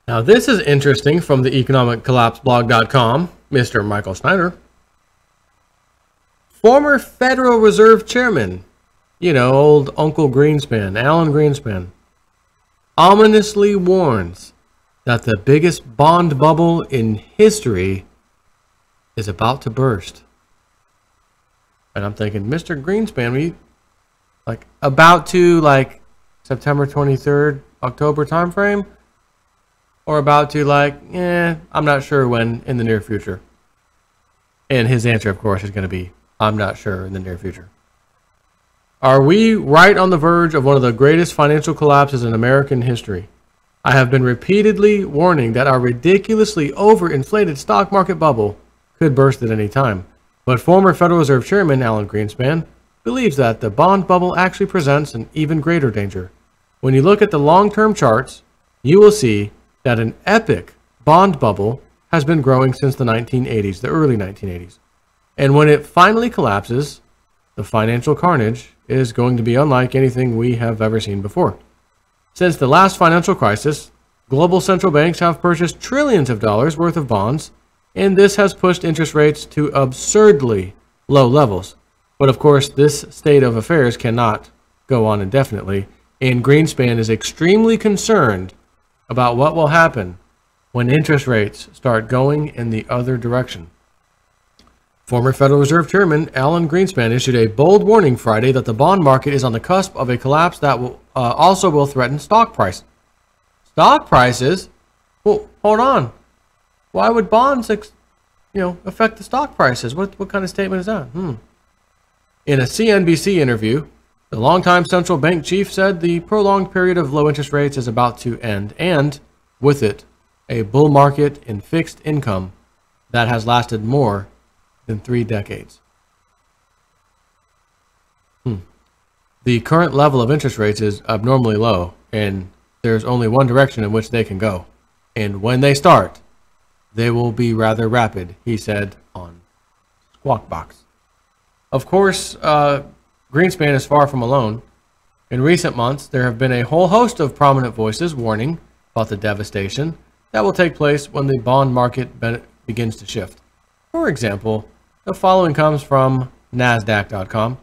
Now this is interesting from the economiccollapseblog.com, Mr. Michael Snyder. Former Federal Reserve Chairman, old Uncle Greenspan, Alan Greenspan, ominously warns that the biggest bond bubble in history is about to burst. And I'm thinking, Mr. Greenspan, we about to September 23rd, October timeframe? Or about to I'm not sure when in the near future. And his answer, of course, is going to be, I'm not sure in the near future. Are we right on the verge of one of the greatest financial collapses in American history? I have been repeatedly warning that our ridiculously overinflated stock market bubble could burst at any time. But former Federal Reserve Chairman Alan Greenspan believes that the bond bubble actually presents an even greater danger. When you look at the long-term charts, you will see that an epic bond bubble has been growing since the 1980s, the early 1980s. And when it finally collapses, the financial carnage is going to be unlike anything we have ever seen before. Since the last financial crisis, global central banks have purchased trillions of dollars worth of bonds, and this has pushed interest rates to absurdly low levels. But of course, this state of affairs cannot go on indefinitely, and Greenspan is extremely concerned about what will happen when interest rates start going in the other direction. Former Federal Reserve Chairman Alan Greenspan issued a bold warning Friday that the bond market is on the cusp of a collapse that will also threaten stock price. Stock prices? Well, hold on. Why would bonds, affect the stock prices? What kind of statement is that? In a CNBC interview, the longtime central bank chief said the prolonged period of low interest rates is about to end, and with it, a bull market in fixed income that has lasted more than 3 decades. The current level of interest rates is abnormally low, and there's only one direction in which they can go. And when they start, they will be rather rapid, he said on Squawk Box. Of course, Greenspan is far from alone. In recent months, there have been a whole host of prominent voices warning about the devastation that will take place when the bond market begins to shift. For example, the following comes from NASDAQ.com.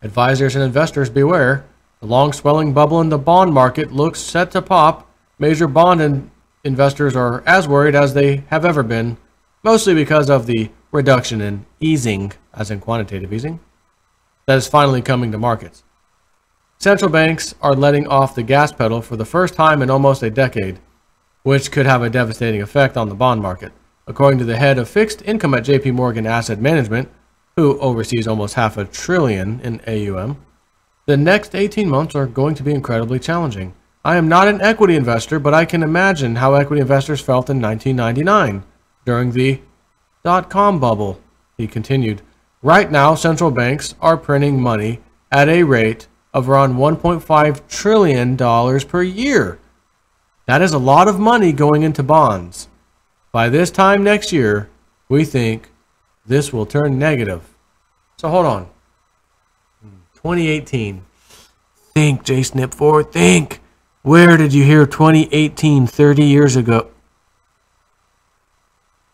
Advisors and investors beware. The long swelling bubble in the bond market looks set to pop. Major bond investors are as worried as they have ever been, mostly because of the reduction in easing, as in quantitative easing, that is finally coming to markets. Central banks are letting off the gas pedal for the first time in almost a decade, which could have a devastating effect on the bond market. According to the head of fixed income at JP Morgan Asset Management, who oversees almost $500 billion in AUM, the next 18 months are going to be incredibly challenging. I am not an equity investor, but I can imagine how equity investors felt in 1999 during the dot-com bubble, he continued. Right now, central banks are printing money at a rate of around $1.5 trillion per year. That is a lot of money going into bonds. By this time next year, we think this will turn negative. So hold on. 2018. Think, JSnip4, think. Where did you hear 2018 30 years ago?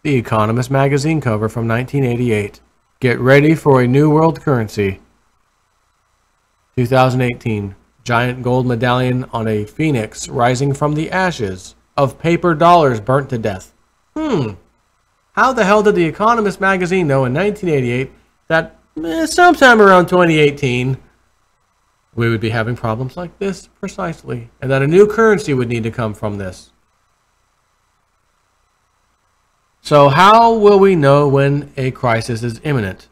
The Economist magazine cover from 1988. Get ready for a new world currency. 2018. Giant gold medallion on a phoenix rising from the ashes of paper dollars burnt to death. How the hell did the Economist magazine know in 1988 that sometime around 2018 we would be having problems like this precisely, and that a new currency would need to come from this? So how will we know when a crisis is imminent?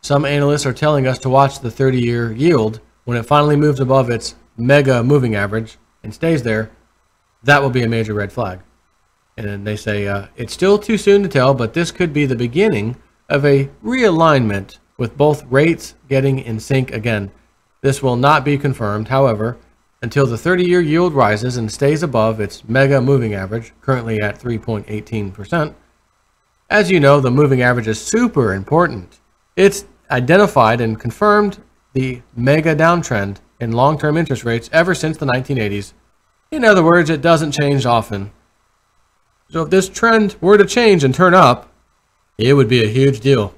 Some analysts are telling us to watch the 30-year yield. When it finally moves above its mega moving average and stays there, that will be a major red flag. And they say it's still too soon to tell, but this could be the beginning of a realignment with both rates getting in sync again. This will not be confirmed, however, until the 30-year yield rises and stays above its mega moving average, currently at 3.18%. As you know, the moving average is super important. It's identified and confirmed the mega downtrend in long-term interest rates ever since the 1980s. In other words, it doesn't change often. So if this trend were to change and turn up, it would be a huge deal.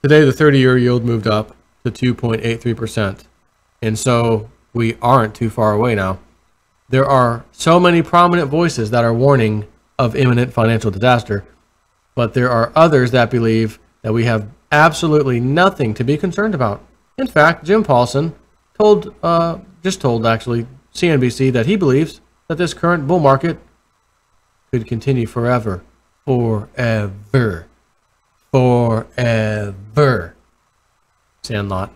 Today, the 30-year yield moved up to 2.83%. And so we aren't too far away now. There are so many prominent voices that are warning of imminent financial disaster, but there are others that believe that we have absolutely nothing to be concerned about. In fact, Jim Paulson just told CNBC that he believes that this current bull market could continue forever. Forever. Sandlot.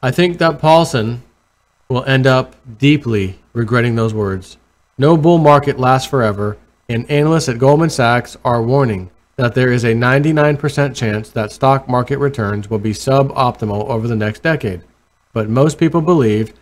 I think that Paulson will end up deeply regretting those words. No bull market lasts forever, and analysts at Goldman Sachs are warning that there is a 99% chance that stock market returns will be suboptimal over the next decade. But most people believe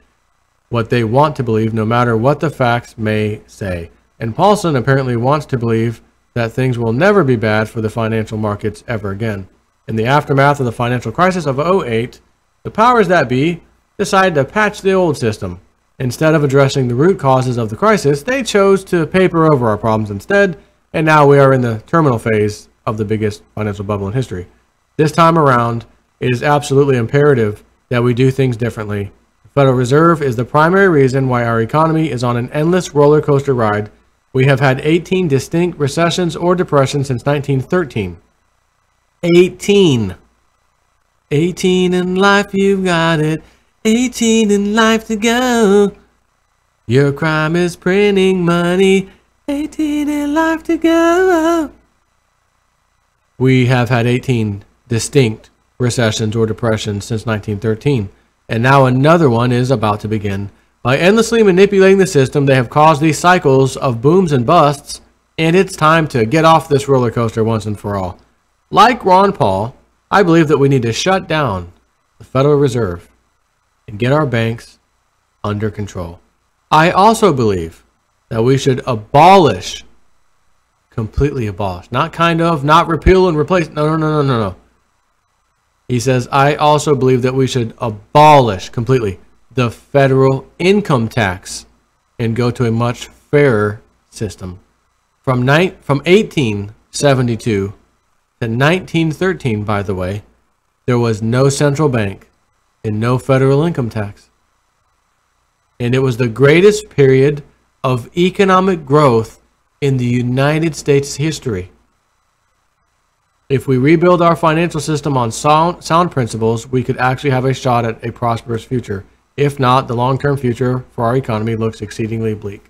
what they want to believe, no matter what the facts may say. And Paulson apparently wants to believe that things will never be bad for the financial markets ever again. In the aftermath of the financial crisis of 2008, the powers that be decided to patch the old system. Instead of addressing the root causes of the crisis, they chose to paper over our problems instead, and now we are in the terminal phase of the biggest financial bubble in history. This time around, it is absolutely imperative that we do things differently. The Federal Reserve is the primary reason why our economy is on an endless roller coaster ride. We have had 18 distinct recessions or depressions since 1913. 18 in life, you've got it. 18 in life to go. Your crime is printing money. 18 in life to go. We have had 18 distinct recessions or depressions since 1913, and now another one is about to begin. By endlessly manipulating the system, they have caused these cycles of booms and busts, and it's time to get off this roller coaster once and for all. Like Ron Paul, I believe that we need to shut down the Federal Reserve and get our banks under control. I also believe that we should abolish, completely abolish, not kind of, not repeal and replace. No. He says, I also believe that we should abolish completely the federal income tax and go to a much fairer system. From 1872 to 1913, by the way, there was no central bank and no federal income tax. And it was the greatest period of economic growth in the United States history. If we rebuild our financial system on sound principles, we could actually have a shot at a prosperous future. If not, the long-term future for our economy looks exceedingly bleak.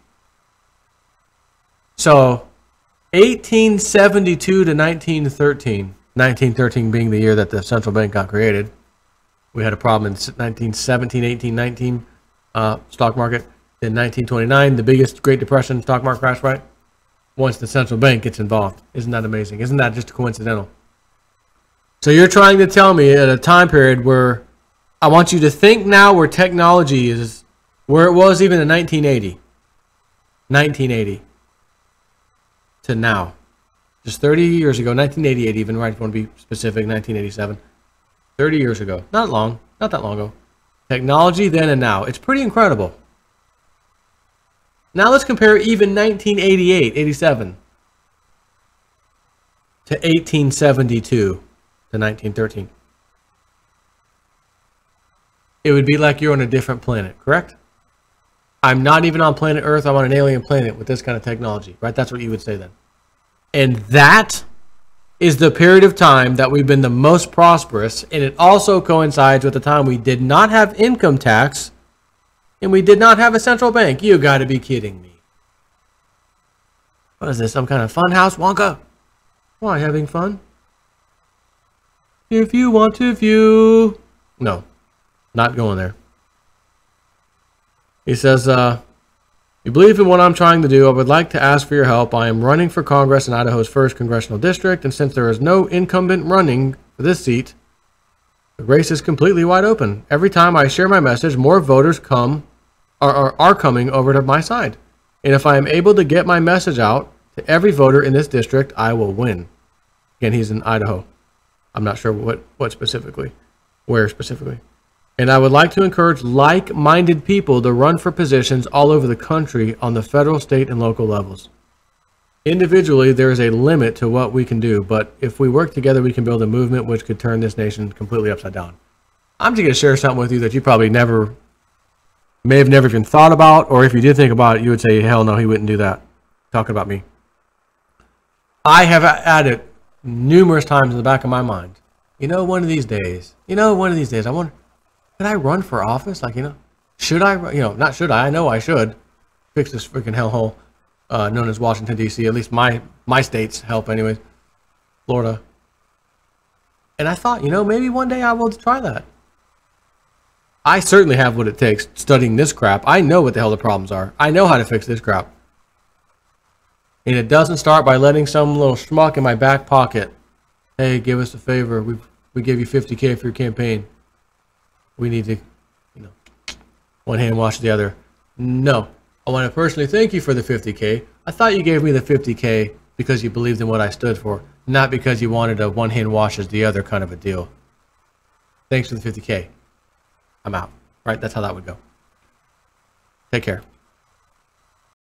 So, 1872 to 1913, 1913 being the year that the central bank got created. We had a problem in 1917, 18, 19 stock market. In 1929, the biggest Great Depression stock market crash, right? Once the central bank gets involved. Isn't that amazing? Isn't that just coincidental? So you're trying to tell me at a time period where I want you to think now where technology is, where it was even in 1980 to now. Just 30 years ago, 1988 even, right, if you want to be specific, 1987. 30 years ago. Not that long ago. Technology then and now. It's pretty incredible. Now let's compare even 1988, 87 to 1872 to 1913. It would be like you're on a different planet, correct? I'm not even on planet Earth. I'm on an alien planet with this kind of technology, right? That's what you would say then. And that is the period of time that we've been the most prosperous, and it also coincides with the time we did not have income tax and we did not have a central bank. You got to be kidding me. What is this, some kind of fun house, Wonka? Why, having fun? If you want to view... No, not going there. He says, you believe in what I'm trying to do. I would like to ask for your help. I am running for Congress in Idaho's 1st Congressional District, and since there is no incumbent running for this seat, the race is completely wide open. Every time I share my message, more voters are coming over to my side. And if I am able to get my message out to every voter in this district, I will win. Again, he's in Idaho. I'm not sure what specifically, where specifically. And I would like to encourage like-minded people to run for positions all over the country on the federal, state, and local levels. Individually, there is a limit to what we can do, but if we work together, we can build a movement which could turn this nation completely upside down. I'm just going to share something with you that you probably may have never even thought about, or if you did think about it, you would say, hell no, he wouldn't do that. Talking about me. I have added numerous times in the back of my mind, one of these days, I wonder, could I run for office? Like, should I, not should I know I should fix this freaking hellhole known as Washington, D.C., at least my state's help anyways, Florida. And I thought, maybe one day I will try that. I certainly have what it takes studying this crap. I know what the hell the problems are. I know how to fix this crap. And it doesn't start by letting some little schmuck in my back pocket, hey, give us a favor. We gave you $50K for your campaign. We need to, one hand wash the other. No. I want to personally thank you for the $50K. I thought you gave me the $50K because you believed in what I stood for, not because you wanted a one hand washes the other kind of a deal. Thanks for the $50K. I'm out. Right? That's how that would go. Take care.